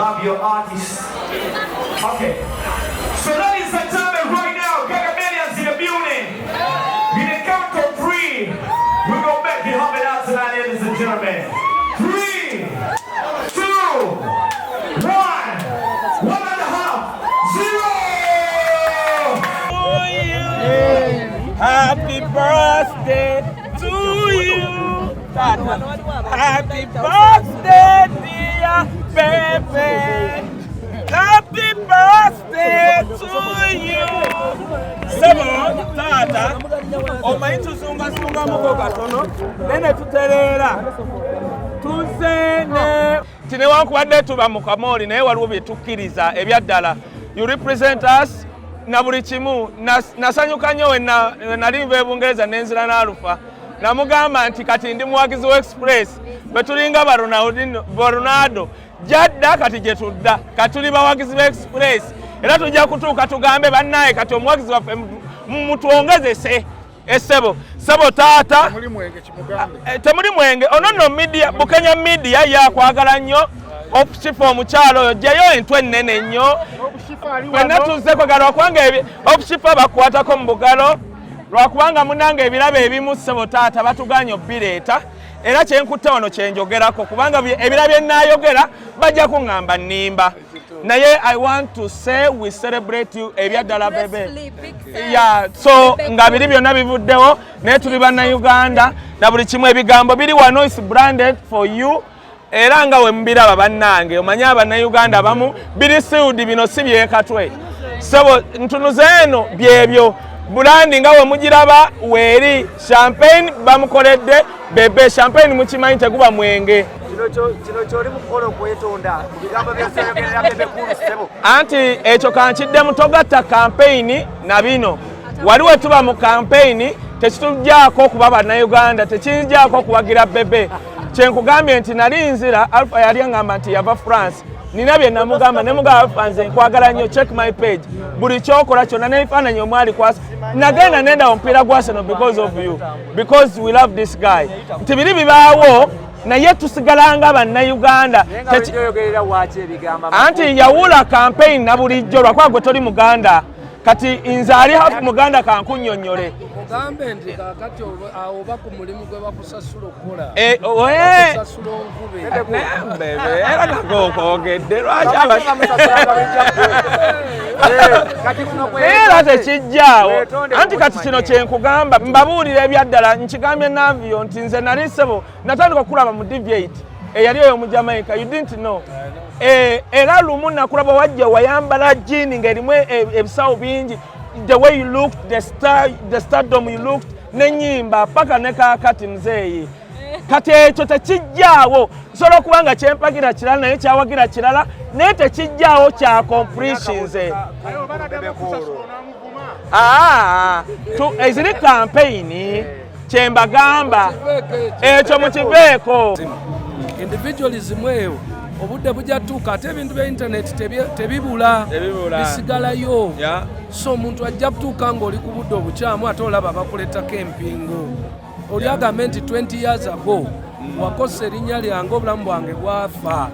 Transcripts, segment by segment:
Love your artists. Okay. So ladies and gentlemen, right now, Gaga Millions in the building. In the count of 3, we're going to make it happen out tonight, ladies and gentlemen. 3, 2, 1, 1.5, 0. Happy birthday to you. Happy birthday, dear baby. Happy birthday to you. Sebo, tata. Omanyi sunga mukoka tono. Nene tuterera. Tuzene. Tinewankubadde tuba mu Kamoli naye waliwo bye tukkiriza ebyaddala. You represent us. Na buli kimu nasanyuka nnyo nali nva Bungereza nenzira n'alufa namugamba nti kati ndi muwagizi wa Express bwe tulinga Ronaldo jadda kati gye tudda kati tuli bawagizi ba Express era tujja kutuuka tugambe bannaye kati omuwagizi waffe mutuwongezese essebo sebo taata temuli mwenge onono media Bukenya media yakwagala nnyo okushifa omukyalo oyo jjayo entwe ennene nnyo bwenna tuzze kwagala lwakubanga okushifa bakwatako mu bugalo lwakubanga munange ebirabo ebimu ssebo taata batuganya obbireeta era kyenkutte wano kyenjogerako kubanga ebirabo bye nnaayogera bajja kuŋŋamba nnimba naye I want to say we celebrate you ebyaddala bebe so nga biri byonna bivuddewo naye tuli bannayuganda na buli kimu ebigambo biri wano is branded for you era nga we mbiraba bannange omanyi abannayuganda abamu biri siudi bino si byekatwe sebo ntunuze eno byebyo bulandi nga we mugiraba weeri champagne bamukoledde bebe champagne mukimanyi teguba mwenge kino kyoli mukola okwetonda ku bigambo byasoyogerera bebe kulu sebo anti ekyo kankidde mutogatta campaign na bino waliwo tuba mu campaign tekitujjaako okuba bannayuganda tekijjaako okuwagira bebe kyenkugambye nti nali nzira Alpha yali angamba nti yava France nina bye namugamba ne mugamba Alpha nze nkwagala nnyo check my page buli kyokola kyonna n'ebifaananyi omwali kwasa nagenda nenda omupiira gwa Arsenal because of you because we love this guy nti biri bibaawo naye tusigalanga bannayuganda anti yawula campaign na bulijjo lwakuba gwe toli muganda kati nze ali hafu muganda kankunnyonnyole mugambe nti kakati oba ku mulimu gwe bakusasula okukola bakusasula onkube era nagokwogedde lwaki era tekijjaawo anti kati kino kyenkugamba mbabuulira ebyaddala nkigambye navyo nti nze nali ssebo natandika okulaba mu deviate eyali oyo mu Jamaica you didn't know era lumu nakulaba wajja wayambala jini ng'erimu ebisawo bingi the way you looked the stardom you looked n'ennyimba paka ne kaakati mzeeyi kati ekyo tekijjaawo nsobola okuba nga kyempagira kirala naye kyawagira kirala naye tekijjaawo kya completions eziri campaign kyembagamba ekyo mukiveeko individualism eyo obudde bujatuuka ate ebintu bya internet tebibula bisigalayo so omuntu ajja kutuuka ng'oli ku budde obukyamu ate olaba bakuleetako empingo oli agambe nti 20 years ago wakosa erinnya lyange obulamu bwange bwafa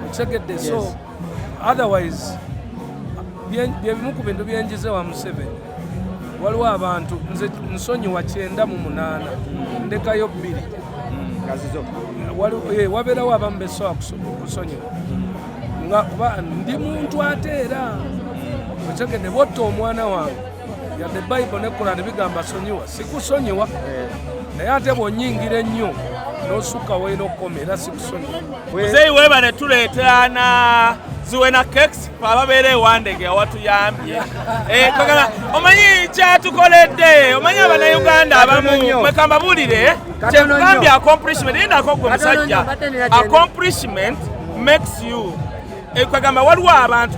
okitegedde so otherwise byebimu ku bintu byenjize wa Museveni waliwo abantu nze nsonyiwa 98 ndekayo 2 wabeerawo abamu besobola kusonyiwa nga kuba ndi muntu ate era okitegedde botta omwana wange yadde Bible ne Quran bigamba sonyiwa sikusonyiwa naye ate bw'onyingira ennyo n'osukkawo n'okukoma era sikusonyiwa muzeeyi weebale tuleetaana ziwena cakes ababeera ewandege awatuyambye kagala omanyi kyatukoledde omanyi abannayuganda abamu mwekamba bulire kyekugambye accomplishment yendako gwe musajja accomplishment makes you kwegamba waliwo abantu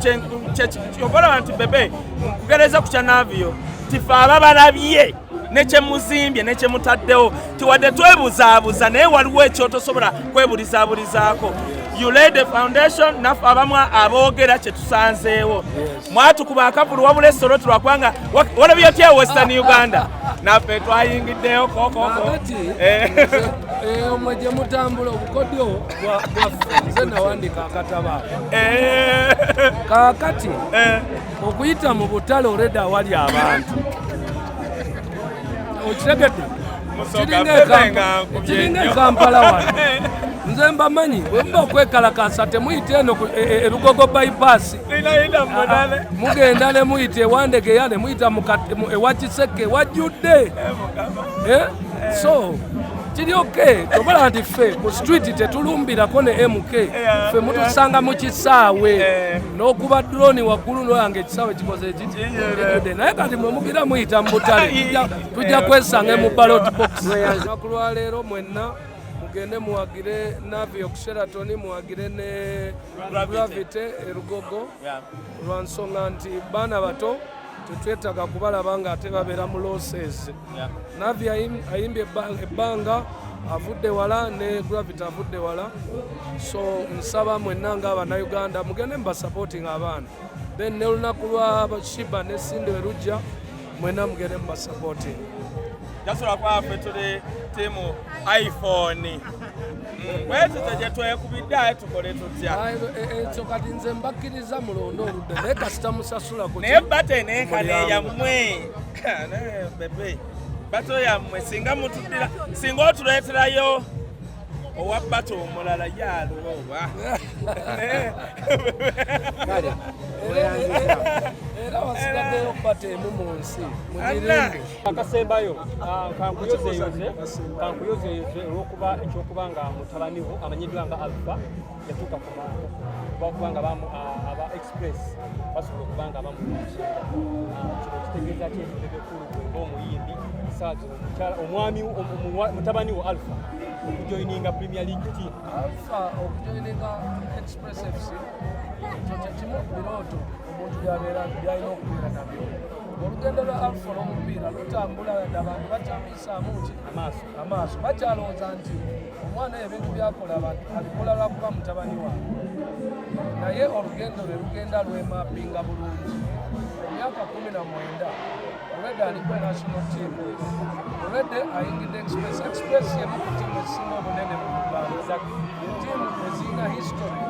kyokola nti bebe nkugereza ku kyanavyo tife ababalabye nekyemuzimbye nekyemutaddewo tiwadde twebuzaabuza naye waliwo ekyotosobola kwebulizaabulizaako you lay the foundation naffe abamu aboogera kyetusanzeewo mwatukuba akavulu wabula essolo tulwakwanga walabye otya Western Uganda naffe twayingiddeyo kokoko omwe gye mutambula obukodyo bwaffe nze nawandika akataba kaakati okuyita mu butale oledi awali abantu okitegedde kiringa ekampala wano nze mbamanyi bwe muba okwekalakasa temuyite eno erugogo bypass mugenda ne muyita ewandegeya ne muyita ewa kiseke wajjudde so kiri oke tobola nti ffe ku street tetulumbirako ne MK ffe mutusanga mu kisaawe n'okuba drone waggulu noyange ekisaawe kikoze ekiti naye kati mwe mugira muyita mu butale tujja kwesanga mu ballot box ku lwaleero mwenna mugende muwagire Navy ku Sheraton muwagire ne Gravity erugogo lwansonga nti baana bato tetwetaga kubalaba nga ate babeera mu losses. Navy ayimbye ebbanga avudde wala ne Gravity avudde wala, so nsaba mwenna ng'Abannayuganda mugende mubasupporting abaana, then ne olunaku lwa Shiba ne Sinde werujja mwenna mugende mubasupporting. Jasula kwaffe tuli timu iPhone wetute gye twekubidde tukole tutya ekyo kati nze mbakkiriza mulondo oludde naye kasita musasula naye bate nenkane yammwe bebe bato yammwe singa mutuddira singa otuleeterayo owa bato omulala yalooba era wasigaddeyo bato emu mu nsi mumirembe akasembayo kankuyozeyoze olwokuba ekyokuba nga mutabani wo amanyiddwa nga Alpha yatuuka kuba nga aba express basobola okuba nga bamulungi kino kitegeeza ki ekibebekulu ng'omuyimbi saazi omwami mutabani wo Alpha okujoininga Premier League team. Alpha okujoininga Express FC ekyo kyekimu birooto omuntu byalina okubeera nabyo. Olugendo lwa Alpha olw'omupiira lutambula abantu bakyamuyisaamu ki amaaso bakyalowooza nti omwana ebintu byakola abikola lwakuba mutabani waabwe, naye olugendo lwe lugenda lwemapinga bulungi. Emyaka 19 already aliko national team, already ayingidde Express yemu ku tiimu esinga obunene mu Uganda, tiimu ezirina history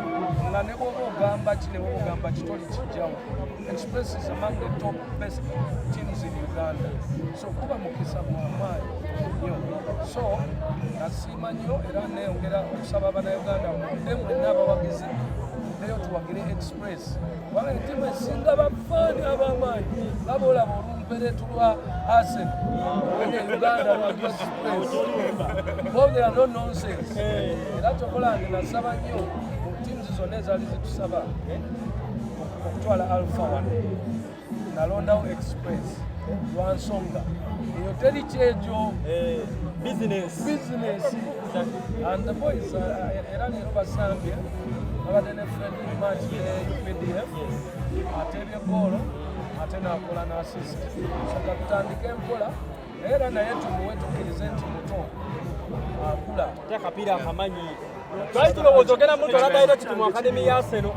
nga ne bw'oba ogamba ki ne bw'oba ogamba kitoli kijjawo. Express is among the top best teams in Uganda, so kuba mukisa mwamaanyi nnyo. So nasiima nnyo era neeyongera okusaba Abannayuganda mudde mwenna abawagizi nayo tuwagire Express kubanga etiimu esinga bafaani ab'amaanyi babolaba olumperetu lwa Arsenal Uganda lwa Express bo they are no nonsense. Era tokolange nasaba nnyo mu tiimu zonna ezaali zitusaba okutwala Alpha wano nalondawo Express lwa nsonga eyo teri kyejo business and the boys era leero basambye abadde ne friendly match UPDF ateebye goolo ate n'akola n'assist. So katutandike empola era naye tumuwe tukkirize nti muto akula ate akapiira akamanyi twali tulowooza ogenda mutola direct mu akademi ya Arsenal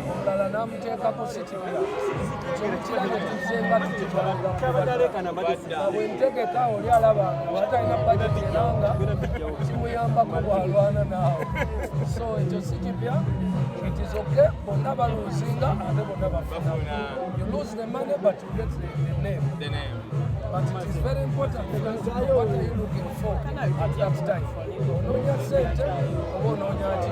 omulala n'amuteekako sitimira bwentegeka oli alaba watalina bajeti eranga kimuyambako bwalwana naawe, so ekyo si kipya. It is okay, bonna baluzinga ate bonna bafuna. You lose the money but you get the name. But it is very important because what are you looking for at that time? Onoonya sente oba onoonya ki?